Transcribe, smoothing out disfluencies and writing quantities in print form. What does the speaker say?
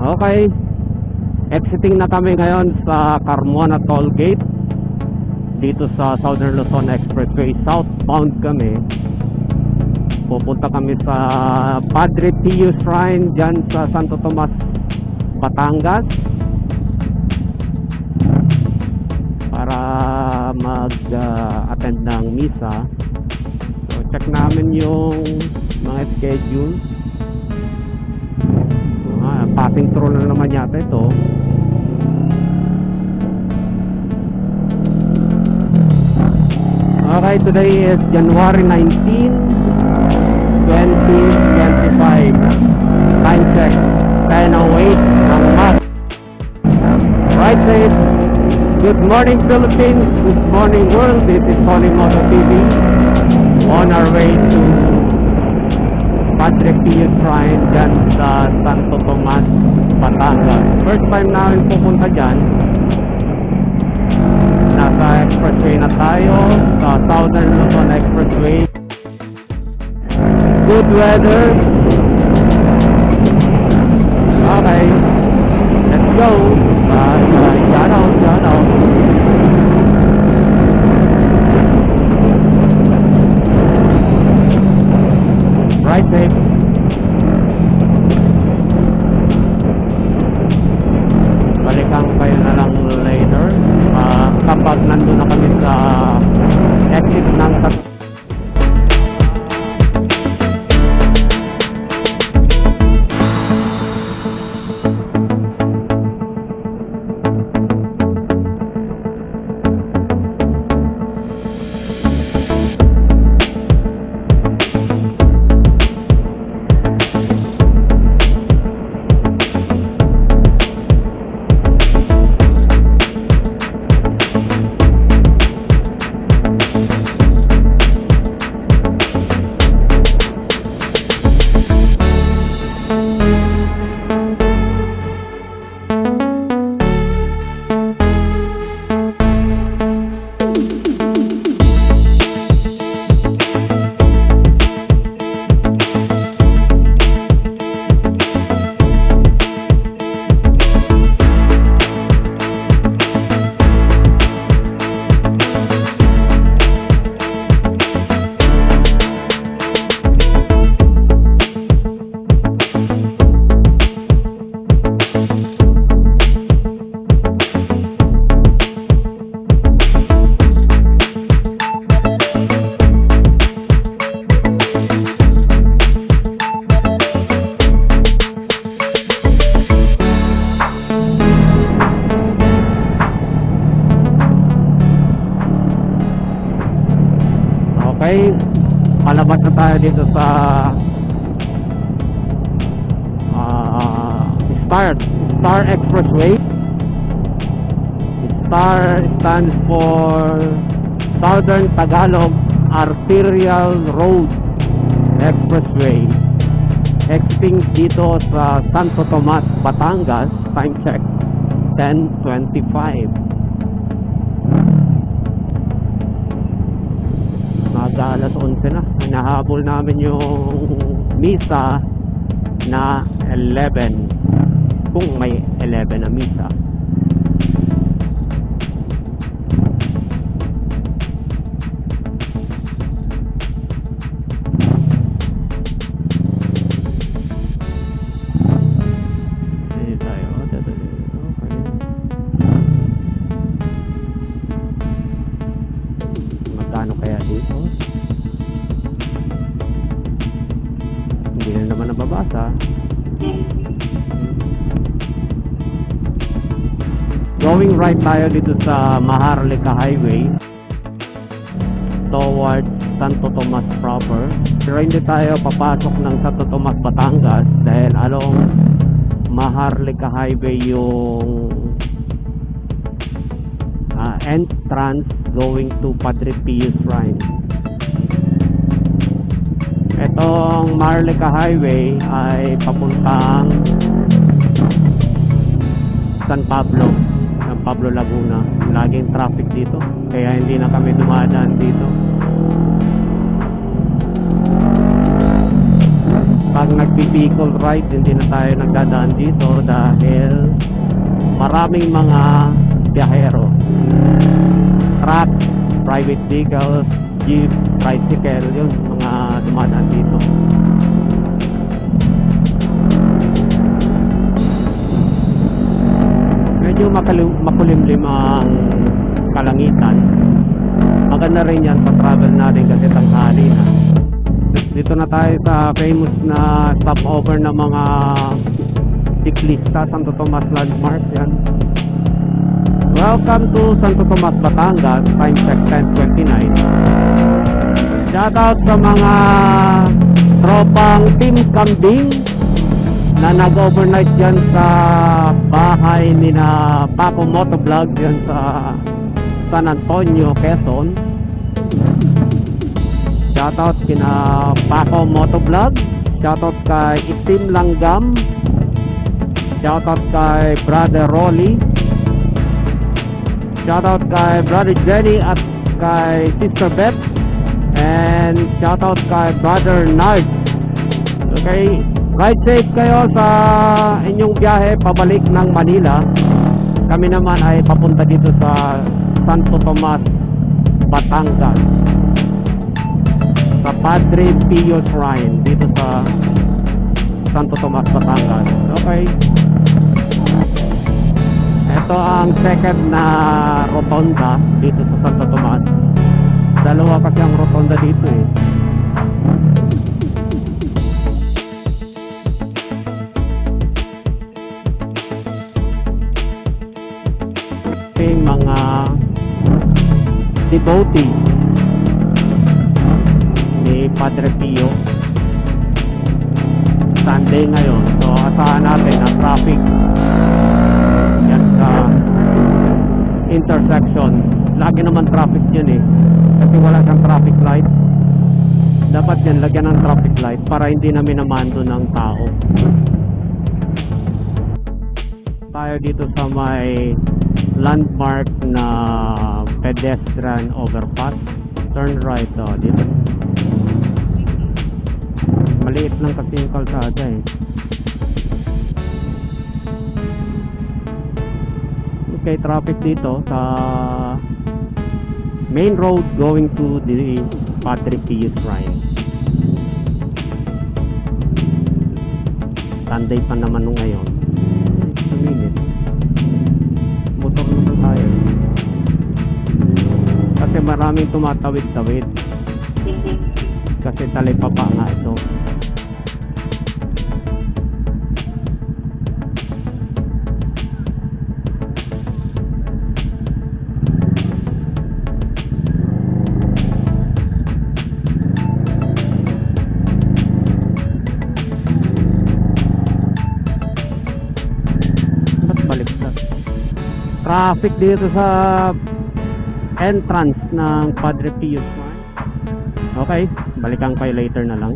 Okay, exiting na kami ngayon sa Carmona Toll Gate dito sa Southern Luzon Expressway. Southbound kami. Pupunta kami sa Padre Pio Shrine dyan sa Santo Tomas, Batangas, para mag-attend ng misa. So check namin yung mga schedule. Passing through na naman yata ito. Okay, today is January 19, 2025. Time check 10:08 ng MAP. Right side. Good morning Philippines, good morning world. This is Tony Moto TV. On our way to Padre Pio Shrine dyan sa Santo Tomas, Batangas. First time namin pupunta dyan. Nasa expressway na tayo, sa Southern Luzon Expressway. Good weather. Okay, let's go. Bye. Shout out. Right safe. Balikan kayo na lang later kapag nandun na kami sa exit ng okay, palabas na tayo dito sa Star Expressway. Star stands for Southern Tagalog Arterial Road Expressway. Exiting dito sa Santo Tomas, Batangas. Time check 10:25. Alas 11 na. Hinahabol namin yung misa na 11, kung may 11 na misa. Magkano kaya dito? Hindi na naman nababasa. Going right tayo dito sa Maharlika Highway towards Santo Tomas proper. Pero hindi tayo papasok ng Santo Tomas, Batangas dahil along Maharlika Highway yung entrance going to Padre Pio Shrine. Itong Maharlika Highway ay papuntang San Pablo, Laguna. Laging traffic dito, kaya hindi na kami dumadaan dito. pag nagpipikol ride, hindi na tayo nagdadaan dito dahil maraming mga biyahero, truck, private vehicles, jeep, tricycle, yun mga dumadaan dito. Medyo makulimlim ang kalangitan. Maganda rin yan sa travel natin kasi tanghali na. Dito na tayo sa famous na stopover ng mga siklista, Santo Tomas Landmark yan. Welcome to Santo Tomas, Batangas, time check 10:29. Shoutout sa mga tropang Team Kambing na nag-overnight dyan sa bahay ni na Paco Motovlog dyan sa San Antonio, Quezon. Shoutout kina Paco Motovlog, shoutout kay Itim Langgam, shoutout kay Brother Rolly, shoutout kay Brother Jenny at kay Sister Beth, and shoutout kay Brother Nard. Okay, ride safe kayo sa inyong biyahe pabalik ng Manila. Kami naman ay papunta dito sa Santo Tomas, Batangas, sa Padre Pio Shrine dito sa Santo Tomas, Batangas. Okay, ito ang second na rotonda dito sa Santo Tomas. Dalawa kasi ang rotonda dito eh. Mga devotee ni Padre Pio. Sunday ngayon, so asahan natin ang traffic yan sa intersection. Lagi naman traffic dyan eh, kasi wala siyang traffic light. Dapat yan lagyan ng traffic light para hindi na minamando ng tao. Tayo dito sa may landmark na pedestrian overpass. Turn right dito. Maliit lang kasi yung kalsada eh. Okay, traffic dito sa main road going to the Padre Pio Shrine. Sunday pa naman nung ngayon. It's a minute. Motor naman tayo kasi maraming tumatawid-tawid kasi talipapa nga ito. Ba't baliktad? Traffic dito sa entrance ng Padre Pio Shrine. Okay, balikan kayo later na lang.